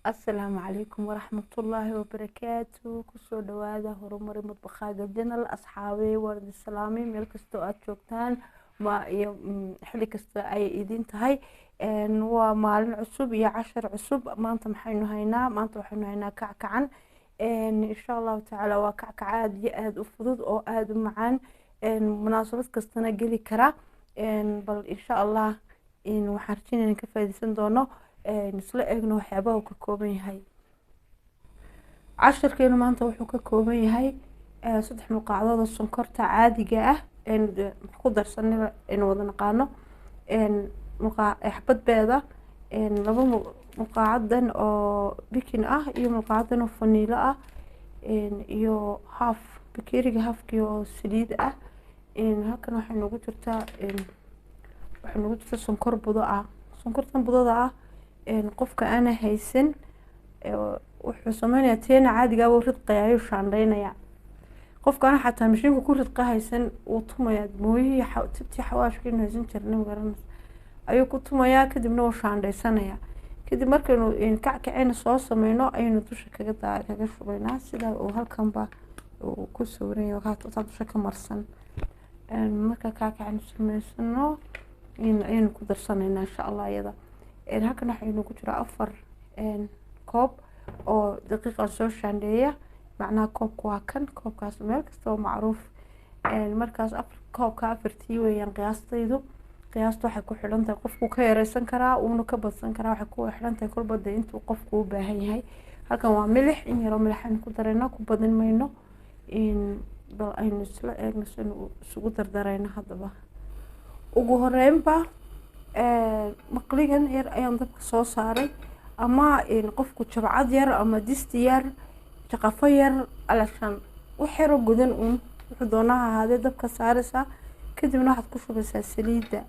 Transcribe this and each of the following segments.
السلام عليكم ورحمة الله وبركاته كسو دوادا هرمري مطبخا قدنا الأصحابي ورد السلامي ميل كستو أتشوكتان ما حلي كستو أي إيدين تهي نوا مالين عصب يا 10 عصب ما أنت محينو هينا ما أنت محينو هينا كعكعن إن شاء الله تعالى وكعكعاد يأد وفضود أو آد معان مناسبة كستنا قلي كرا بل إن شاء الله إن وحارتين إن كفايدسن دونو نسلا eegno waxyaabaha uu ka kooban yahay casharkeenu maanta wuxuu ka kooban yahay 3 muqaacdood oo sonkorta caadiga ah ku darsanay in wada naqaano xabad beeda laba muqaacadan oo bikin ah iyo muqaacadan oo faniilo ah iyo half bakeriga halfkii oo saliid ah halkan waxay noogu jirtaa sonkor budo ah sonkortan budada ah qofka ana haysan wuxuu sameeyaa teena caadiga ah oo ridqayo shaandheynaya qofka ana xataa mishiinka ku ridqa haysan uu tumaya mooyii tibti xawaashkiina haysan jirnay garan ayuu ku tumaya kadibna uu shaandheysanaya kadib markaynu kackaceena soo sameeyno aynu dusha kaga shubaynaa sida uu halkanba uu ku sawirayo ka dusha ka marsan marka kackaceena sameysano aynu ku darsanayna insha Allah iyada halkan waxaynu ku jira 4 koob oo daqiiqan soo shaandheeya macnaha koobku waa kan koobkaas meel kasta oo macruuf markaas koobka 4 weeyaan qiyaastaydu waxay ku xiran tahay qofku ka yareysan karaa uuna ka badsan karaa waxay ku xiran tahay kulba intuu qofku u baahan yahay halkan waa milix in yar oo milix aan ku darayna ku badan mayno bal aynu isla eegno sida isugu dardarayna hadaba ugu horeynba maqligan yar ayaan dabka soo saaray ama qofku jabcad yar ama disti yar jaqafo yar alashan waxyaro gudan wuxuu doonaa ahaadee dabka saaraysa kadibna waxaad ku shubaysaa saliida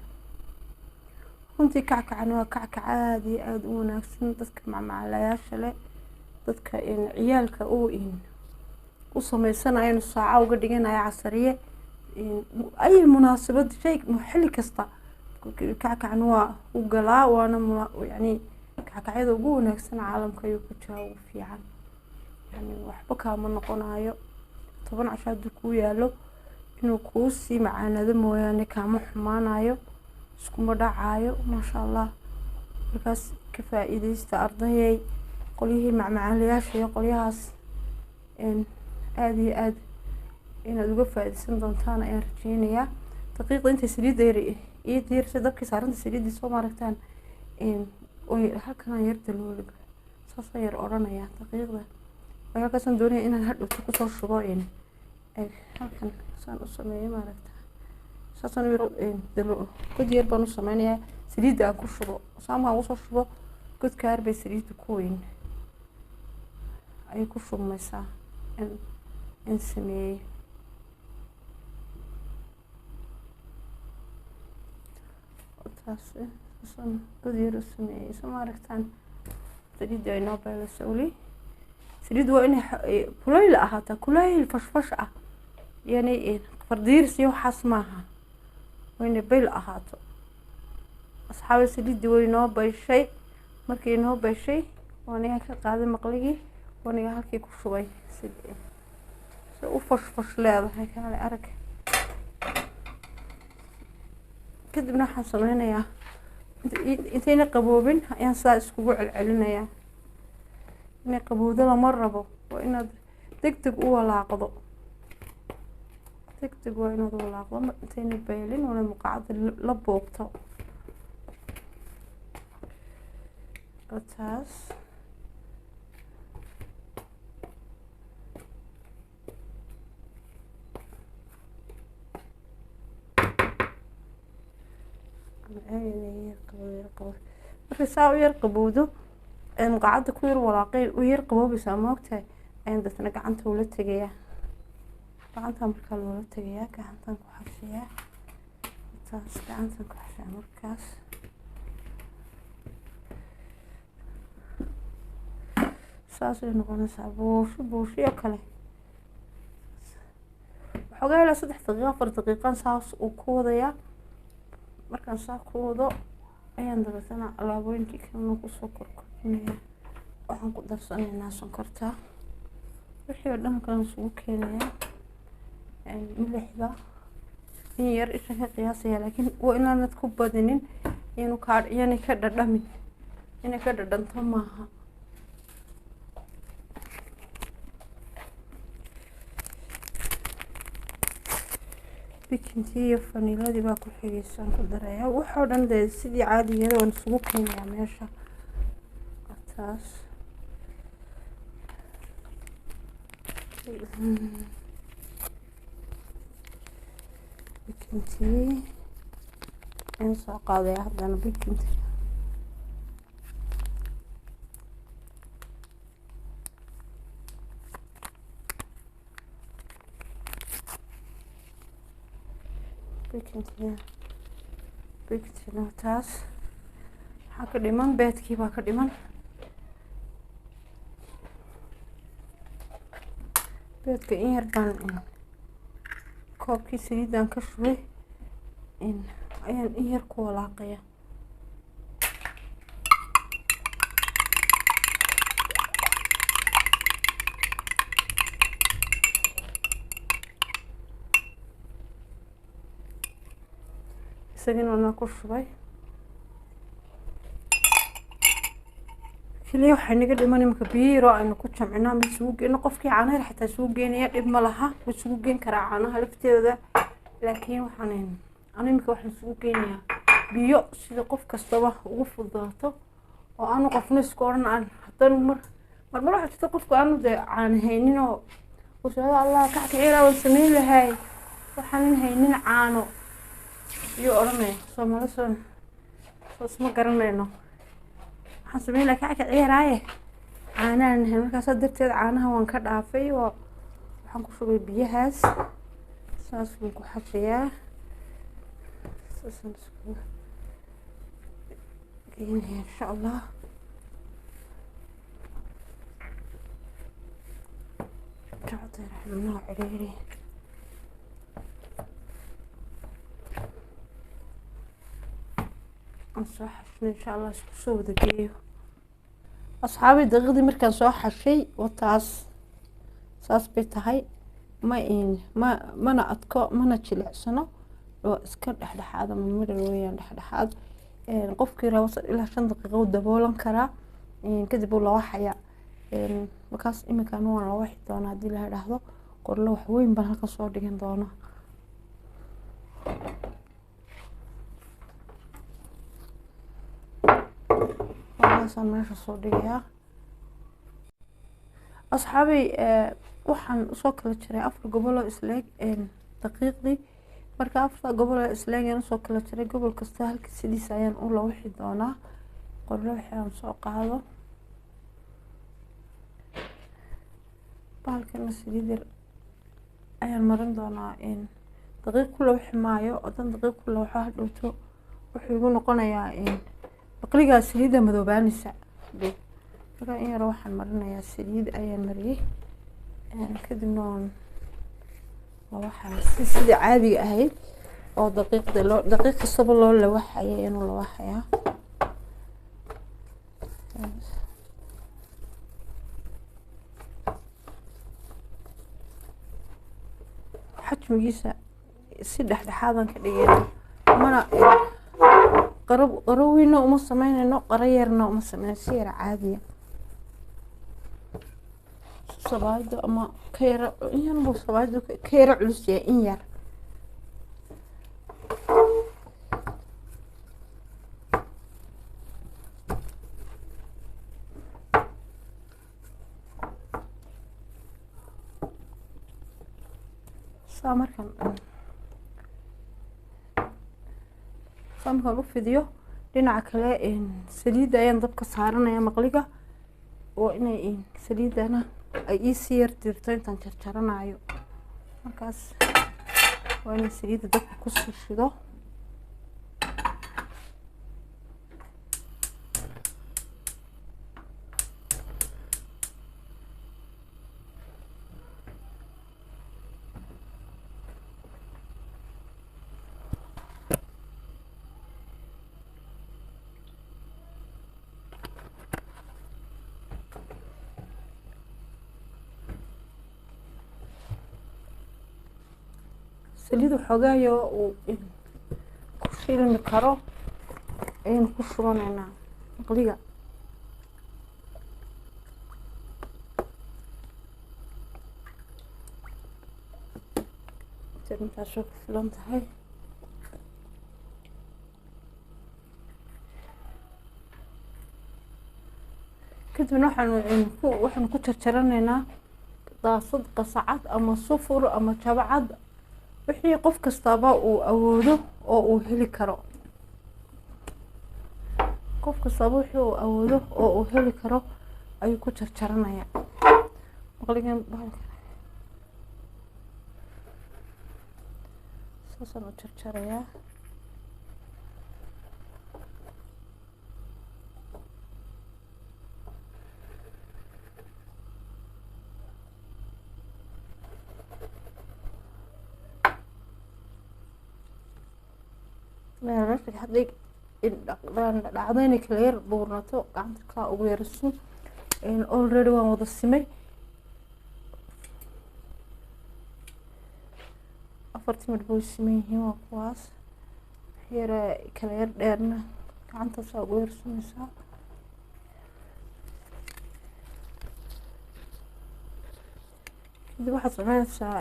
runtii kackacan waa kackac aad u wanaagsan dadka macmacaalayaasha leh dadka ciyaalka u sameysanayo saaca uga dhiganaya casariye ay munaasabad shay xilli kasta kackacan waa u galaa waana yani kackacyada ugu wanaagsan caalamka ayuu ku jiraa ugu fiican yani waxba kaama noqonayo 10 casho haduu ku yaalo inuu kuu sii macaanado mooyaane kaama xumaanayo iskuma dhacayo maasha Allah markaas ka faa'iideysta ardayay qolyihii macmacaalayaasha iyo qolyahaas aad iyo aad inaad uga faa'iideysan doontaan ayaan rajeynayaa daqiiqda inta saliid iyo diirsa dabka saaranta saliidii soo maaragtaan oo halkan yar dalooliga saas yar oranaya daqiiqda waxaa ka doonaya inaan hadhowto ku soo shubo halkan saan u sameeyo maaragtaa saasan dalo god yar baan u sameeyaa saliida aan ku shubo saamaha u soo shubo godka yar bay saliida ku weyn ay ku shubmaysaa in sameeyo son godir sameeyay samaaragtaan saliida ay noo beelayso wali saliid waa inay kulayl ahaataa kulayl fashfash ah yani fardiirs iyo waxaas maaha waa inay beel ahaato asxaabay saliida way noo beeshay markii noo beeshay waana ka qaaday maqligii waana halkii ku shubay si u fashfash leedahay kale arag kadibna waxaan sameynayaa intayna qaboobin ayaan saa iskugu celcelinayaa inay qabowdo lama rabo waa inaad degdeg u walaaqdo waa inaad walaaqdo intayna beelin wala muqaacada la boobto taas marka saa u yar qabowdo muqaacada ku yar walaaqay u yar qaboobaysaa moogtahay ayaan dadna gacanta ula tagayaa gacanta markaa loola tagayaa gacantan ku xashiyaa taas gacantan ku xashiyaa markaas saas ay noqonaysaa buushiyo kale waxoogaa ilaa 3 daqiiqo 4 daqiiqan saas uu ku wadayaa markaan saa ku wado ayaan dabeetana alaabooyinkii kalena kusoo korkorinayaa waxaan ku darsanaynaa sonkorta wixii oo dhan kala isugu keenayaa milixda in yar isha ka qiyaasaya laakiin waa inaanad ku badinin inuu inay ka dhadhamin inay ka dhadhanto maaha bikintii iyo faniiladii baa ku xigaysan ku darayaa waxoo dhan dee sidii caadigeeda waan isugu keenayaa meesha taas bikintii aan soo qaadaya haddana bikintii bikintina taas waxaa ka dhiman beedkii baa ka dhiman beedka in yar baan koobkii saliidaan ka shubay ayaan in yar ku walaaqaya isagana waan ku shubay kaliya waxay naga dhiman imika biyo yar oo aynu ku jamcinaa mid isugu geyno qofkii caanaha xitaa isugu geynaya dhib ma laha wuu isugu geyn karaa caanaha lafteeda laakiin waxaan imika waxaan isugu geynayaa biyo sida qof kastaba ugu fududaato oo aanu qofna isku odhan aan haddana marmar waxaa jirta qofku aanu dee caana haynin oo ushaada allah kackaciilaa waan samayn lahay waxaanan haynin caano iyo odhanaya Soomaali soosma garanayno waxaan samayn lahaa kackaciilaaye caanahan hay markaas darteed caanaha waan ka dhaafay oo waxaan ku shubay biyahaas saas baan ku xafiyaa saasaan isku geynaya insha allah kacda raxmanaa ciriiri soo xashnay insha allah isku soo wada geeyo asxaabi daqiiqdii markaan soo xashay wataas saas bay tahay mana adko mana jilicsano oo iska dhexdhexaad ama mirar weeyaan dhexdhexaad qofkii rabo ilaa 5 daqiiqo u daboolan karaa kadib uu la waxaya markaas iminkaan waan la waxi doonaa haddii la yidhaahdo qorlo wax weyn baan halka soo dhigan doonaa waxaan meesha soo dhigayaa asxaabi waxaan soo kala jiray 4 gobol oo isleeg daqiiqdii marka 4 gobol oo isleeg aan soo kala jiray gobol kasta halkii sidiisa ayaan u la wixi doonaa qorlo waxaan soo qaado baalkan saliid ayaan marin doonaa daqiiq kula wixi maayo oo dan daqiiq kula waxa hadhowto wuxuu igu noqonayaa baqliga saliida madoobaanaysa marka in yar waxaan marinayaa saliid ayaan mariyay kadibna waxaan sidii caadiga ahayd oo daqiiq kastaba loo la waxayay inuu la waxayaa xajmigiisa si dhexdhexaadan ka dhigayna mana qarawina uma sameynayno qarayarna uma sameynayno si yar caadiya sabaaydo ama kayra in buu sabaaydo kayra culus yahay in yar markaan u fidiyo dhinaca kale saliida ayaan dabka saaranaya maqliga oo inay saliidana ay sii yar dirto intaan jarjaranayo markaas waa inay saliida dabka ku sii shido saliid waxoogayo uu ku shiilmi karo ayaynu ku shubanaynaa maqliga. intaasoo ku filan tahay. kadibna waxaanu ku jarjaranaynaa daasad, qasacad ama sufur ama jabcad, wixii qof kastaba uu awoodo oo uu heli karo. qof kastaba wixii uu awoodo oo uu heli karo ayuu ku jarjaranayaa maqligan bahalka. saasaan u jarjarayaa. hadday dhacdo inay kala yar buurnato gacanta kaa ugu yaraso. already waan wada simay 4 timir buu siman yihiin. waa kuwaas yara kala yar dheerna gacantaasaa ugu yarsanaysaa. kadib waxaad sameynaysaa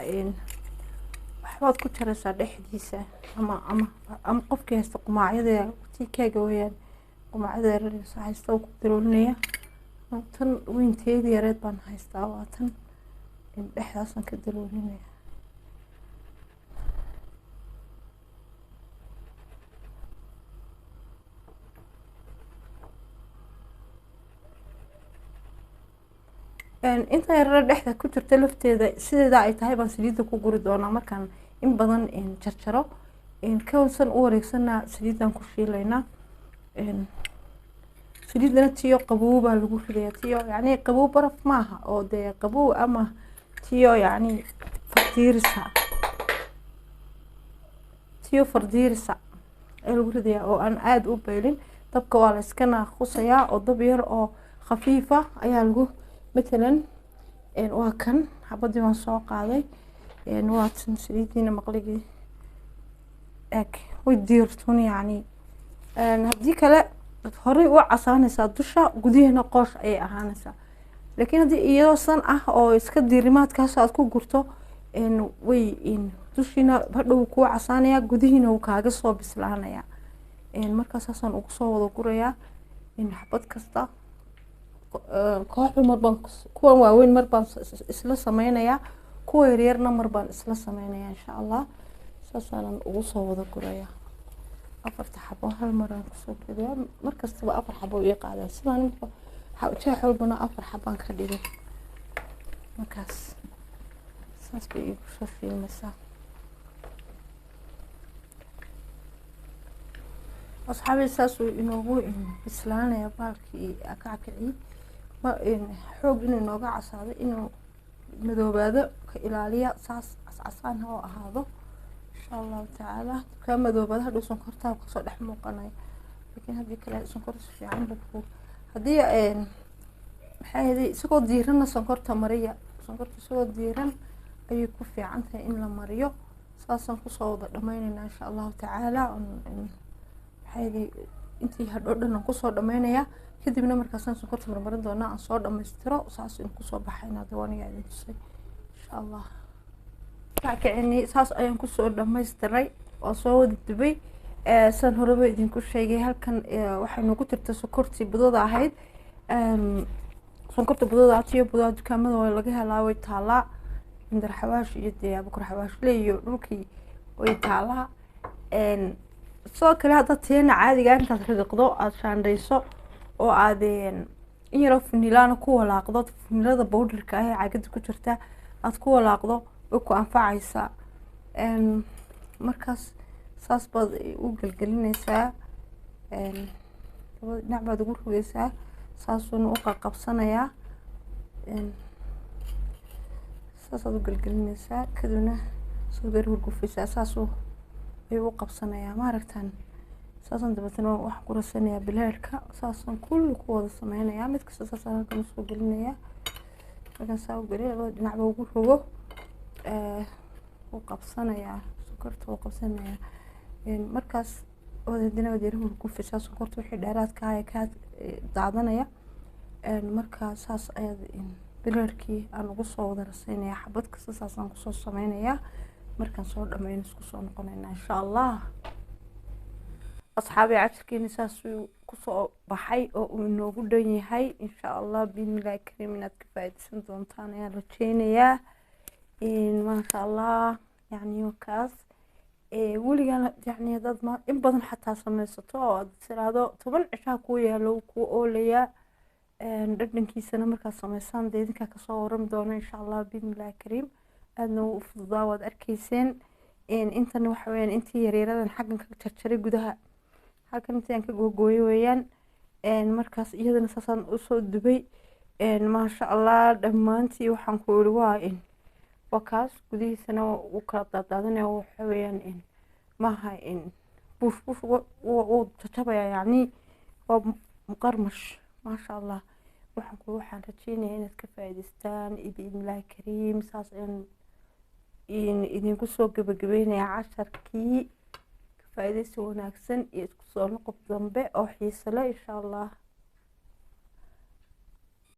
waxbaad ku jaraysaa dhexdiisa ama qofkii haysta qumaacyada tii keega weyaan, qumaacyada yaryarsa haysta oo ku daroolinaya. tan weynteedii yareed baan haystaa, waa tan dhexdaasaan ka daroolinaya. inta yarara dhexda ku jirta lafteeda sideeda ay tahay baan saliidda ku guri doonaa markaan in badan jarjaro. kawansan u wareegsanaa saliiddaan ku shiilaynaa. saliiddana tiyo qabow baa lagu ridayaa, tiyo yacni qabow baraf maaha oo dee qabow ama tiyo yacni fardiirisa, tiyo fardiirisa ee lagu ridayaa oo aan aada u beelin. dabka waa la iska naaqusayaa oo dab yar oo khafiifa ayaa lagu matalan waa kan xabadii waan soo qaaday. waa tan saliidiina maqligii eg way diirtun yacni. haddii kale horey u casaanaysaa dusha, gudihina qoosh ayay ahaanaysaa. laakiin haddii iyadoo san ah oo iska diirimaadkaas aad ku gurto way dushiina hadhow kuu casaanayaa, gudihiina wuu kaaga soo bislaanayaa. markaa saasaan ugu soo wada gurayaa xabad kasta. kooxdu marbaan kuwan waaweyn marbaan isla sameynayaa, kuwa yaryarna marbaan isla sameynayaa insha allah. saasaanan ugu soo wada gurayaa 4 xabo hal maraan kusoo geliyaa. markastaba 4 xabo ii qaadaa, sidaan jeex walbana 4 xabaan ka dhigay. markaas saas bay igu soo fiilmaysaa. asxaabi saasuu inoogu bislaanayaa baalkii kackacii. xoog inuu inooga casaado, inuu madoobaado ka ilaaliya, saas cascasaan oo ahaado insha allahu tacaala. kaa madoobaado hadhow sonkortaa kasoo dhex muuqanaya, laakiin haddii kale sonkor si fiican buu haddii maxaa yeelay isagoo diiranna sonkorta mariya. sonkorta isagoo diiran ayay ku fiican tahay in la mariyo. saasaan kusoo wada dhameynaynaa insha allahu tacaala. maxaa yeelay intii hadhow dhan aan kusoo dhameynayaa, kadibna markaasaan sonkorta marmarin doonaa aan soo dhammaystiro. saas in kusoo baxayna dawaniga idin tusay insha allah. kackacini saas ayaan kusoo dhamaystiray oo soo wada dubay. san horeba idinku sheegay halkan waxay noogu jirta sonkortii budada ahayd. sonkorta budada tiyo budada dukaamada waa laga helaa, way taalaa. indar xawaash iyo dee bukar xawaashle iyo dhulkii way taalaa. sidoo kale haddaad tiina caadiga intaad ridiqdo aad shaandhayso oo aad in yaro funilaana ku walaaqdo, funilada bowdharka ah ee caagada ku jirta aad ku walaaqdo way ku anfacaysaa. markaas saas baad u gelgelinaysaa, labada dhinac baad ugu rogaysaa. saasuuna u qabsanayaa. saasaad u gelgelinaysaa, kadibna soo gari hurgufaysaa. saasuu ayuu u qabsanayaa maaragtaan. saasaan dabeetana waxaan ku rasanayaa bilaadhka. saasaan kulli ku wada sameynayaa, mid kasta saasaan halkan usoo gelinayaa. markaan saa u geliyo labada dhinacba ugu rogo u qabsanayaa sonkorta wuu qabsanayaa markaas wadadina wadeeraha ku fisaa sonkorta wixii dheeraadka ah ka daadanaya markaa saas ayaad bilarkii aan ugu soo wada rasaynaya xabad kasta saasaan kusoo sameynayaa markaan soo dhammayno isku soo noqonaynaa insha allah asxaabi casharkeeni saasuu kusoo baxay oo uu inoogu dhan yahay insha allah bismillaahi kariim inaad ka faa'iidaysan doontaan ayaan rajeynayaa maasha allah yacni wakaas weligaana yacni haddaad in badan xataa samaysato oo aad tiraahdo 10 cishaa kuu yaalo kuu oolayaa dhadhankiisana markaad samaysaan dee idinkaa kasoo warami doono insha allah bismillaahi kariim aadna u fududaa waad arkayseen intana waxa weyaan intii yaryaradan xaggan ka jarjaray gudaha halkan intii aan ka googooyay weeyaan markaas iyadana saasaan usoo dubay maasha allah dhammaantii waxaan ku iri waa kaas gudihiisana wuu kala daadaadanaya waxa weeyaan maaha bush wuu jajabayaa yacni waa muqarmash maasha allah waxaan rajeynayaa inaad ka faa'iidaystaan biidnillaahi kariim saas ayaan idinku soo gabagabeynayaa casharkii ka faa'iidaysi wanaagsan iyo isku soo noqod dambe oo xiiso leh insha allah